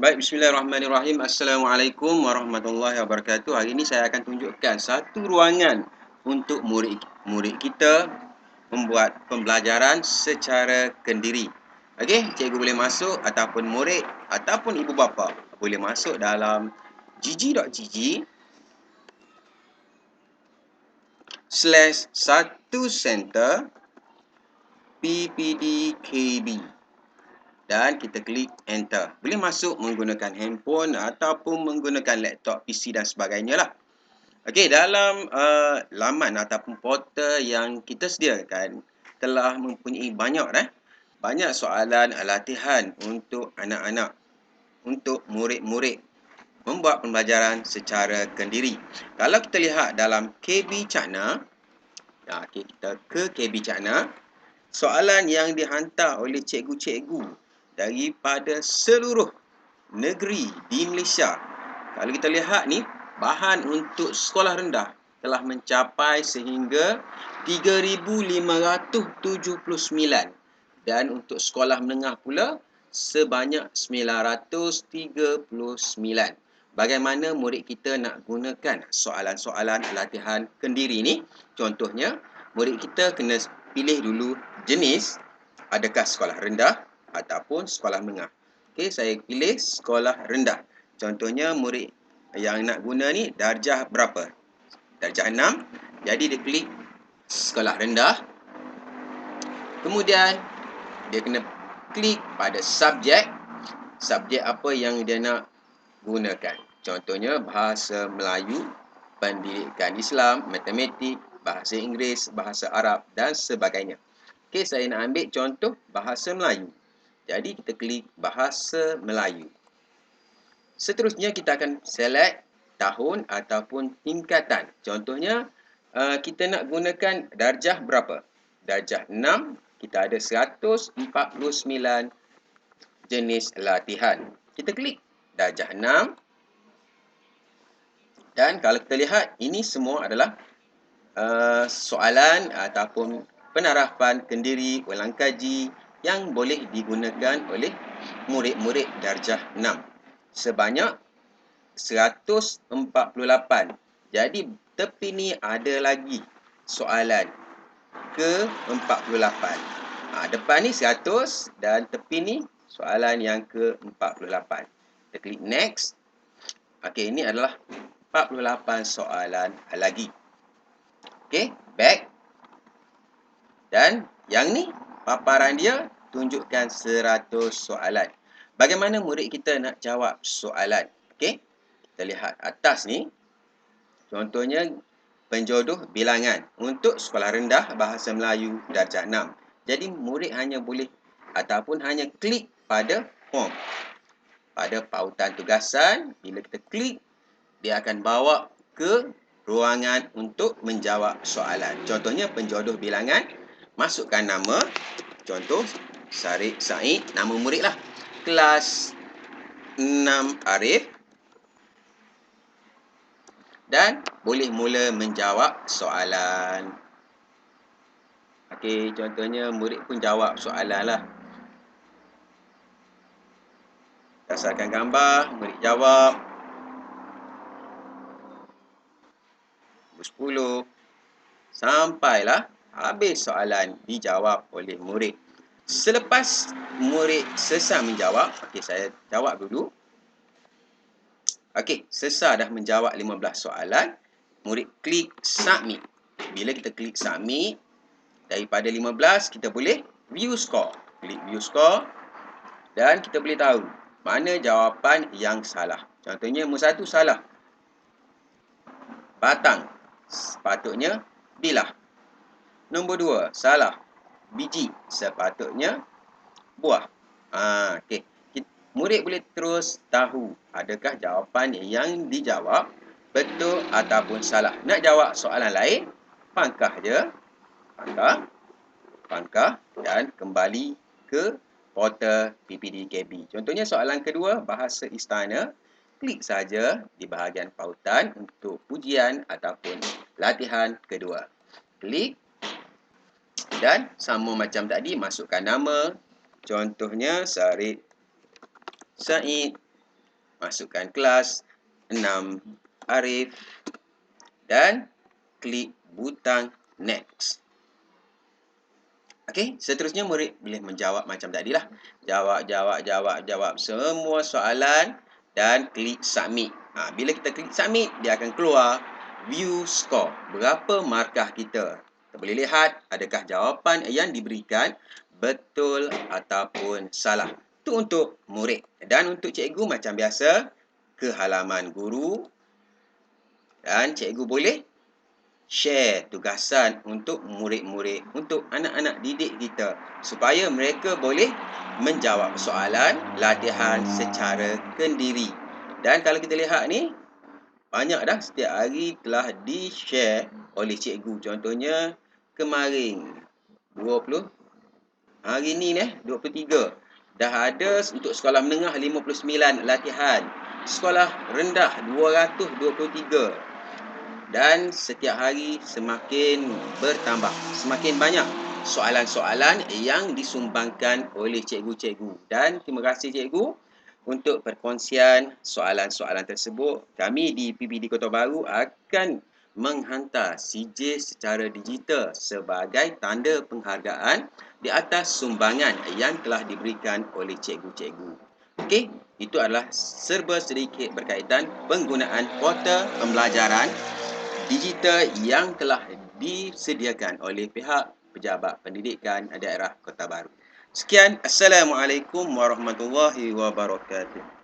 Baik, bismillahirrahmanirrahim. Assalamualaikum warahmatullahi wabarakatuh. Hari ini saya akan tunjukkan satu ruangan untuk murid kita membuat pembelajaran secara kendiri. Okey, cikgu boleh masuk ataupun murid ataupun ibu bapa boleh masuk dalam gg.gg/satu center PPDKB dan kita klik enter. Boleh masuk menggunakan handphone ataupun menggunakan laptop, PC dan sebagainya lah. Okey, dalam laman ataupun portal yang kita sediakan telah mempunyai banyak soalan latihan untuk anak-anak, untuk murid-murid membuat pembelajaran secara kendiri. Kalau kita lihat dalam KB Cakna, okay, kita ke KB Cakna, soalan yang dihantar oleh cikgu-cikgu daripada seluruh negeri di Malaysia. Kalau kita lihat ni, bahan untuk sekolah rendah telah mencapai sehingga 3,579 dan untuk sekolah menengah pula sebanyak 939. Bagaimana murid kita nak gunakan soalan-soalan latihan kendiri ni? Contohnya, murid kita kena pilih dulu jenis, adakah sekolah rendah ataupun sekolah menengah. Okey, saya pilih sekolah rendah. Contohnya murid yang nak guna ni darjah berapa? Darjah 6. Jadi dia klik sekolah rendah. Kemudian dia kena klik pada subjek. Subjek apa yang dia nak gunakan. Contohnya bahasa Melayu, pendidikan Islam, matematik, bahasa Inggeris, bahasa Arab dan sebagainya. Okey, saya nak ambil contoh bahasa Melayu. Jadi kita klik bahasa Melayu. Seterusnya kita akan select tahun ataupun tingkatan. Contohnya kita nak gunakan darjah berapa? Darjah 6, kita ada 149 jenis latihan. Kita klik darjah 6. Dan kalau kita lihat, ini semua adalah soalan ataupun penarapan kendiri ulang kaji yang boleh digunakan oleh murid-murid darjah 6. Sebanyak 148. Jadi tepi ni ada lagi soalan ke-48. Depan ni 100 dan tepi ni soalan yang ke-48. Kita klik next. Okey, ini adalah 48 soalan lagi. Okey, back. Dan yang ni paparan dia tunjukkan 100 soalan. Bagaimana murid kita nak jawab soalan? Okey, kita lihat atas ni. Contohnya penjodoh bilangan untuk sekolah rendah bahasa Melayu darjah 6. Jadi murid hanya boleh ataupun hanya klik pada form. Pada pautan tugasan, bila kita klik, dia akan bawa ke ruangan untuk menjawab soalan. Contohnya penjodoh bilangan, masukkan nama, contoh Sarik Said, nama murid lah. Kelas 6 Arif. Dan boleh mula menjawab soalan. Okey, contohnya murid pun jawab soalan lah. Berdasarkan gambar, murid jawab. 10. Sampailah habis soalan dijawab oleh murid. Selepas murid selesai menjawab, okey, saya jawab dulu. Okey, selesai dah menjawab 15 soalan, murid klik submit. Bila kita klik submit, daripada 15 kita boleh view score. Klik view score dan kita boleh tahu mana jawapan yang salah. Contohnya nombor 1 salah. Batang. Sepatutnya bilah. Nombor 2 salah. Biji. Sepatutnya buah. Okey. Murid boleh terus tahu adakah jawapan yang dijawab betul ataupun salah. Nak jawab soalan lain, pangkah je. Pangkah dan kembali ke portal PPDKB. Contohnya soalan kedua, bahasa istana. Klik saja di bahagian pautan untuk ujian ataupun latihan kedua. Klik dan sama macam tadi, masukkan nama. Contohnya Sarik Said. Masukkan kelas 6 Arif dan klik butang next. Okey, seterusnya murid boleh menjawab macam tadilah. Jawab semua soalan dan klik submit. Bila kita klik submit, dia akan keluar view score. Berapa markah kita? Kita boleh lihat adakah jawapan yang diberikan betul ataupun salah. Itu untuk murid. Dan untuk cikgu macam biasa, ke halaman guru dan cikgu boleh share tugasan untuk murid-murid, untuk anak-anak didik kita supaya mereka boleh menjawab soalan latihan secara kendiri. Dan kalau kita lihat ni, banyak dah setiap hari telah di-share oleh cikgu. Contohnya kemarin 20, hari ni 23. Dah ada untuk sekolah menengah 59 latihan. Sekolah rendah 223. Dan setiap hari semakin bertambah, semakin banyak soalan-soalan yang disumbangkan oleh cikgu-cikgu. Dan terima kasih cikgu untuk perkongsian soalan-soalan tersebut. Kami di PBD Kota Baru akan menghantar CJ secara digital sebagai tanda penghargaan di atas sumbangan yang telah diberikan oleh cikgu-cikgu. Okey, itu adalah serba sedikit berkaitan penggunaan portal pembelajaran digital yang telah disediakan oleh pihak Pejabat Pendidikan Daerah Kota Baru. Sekian, Assalamualaikum warahmatullahi wabarakatuh.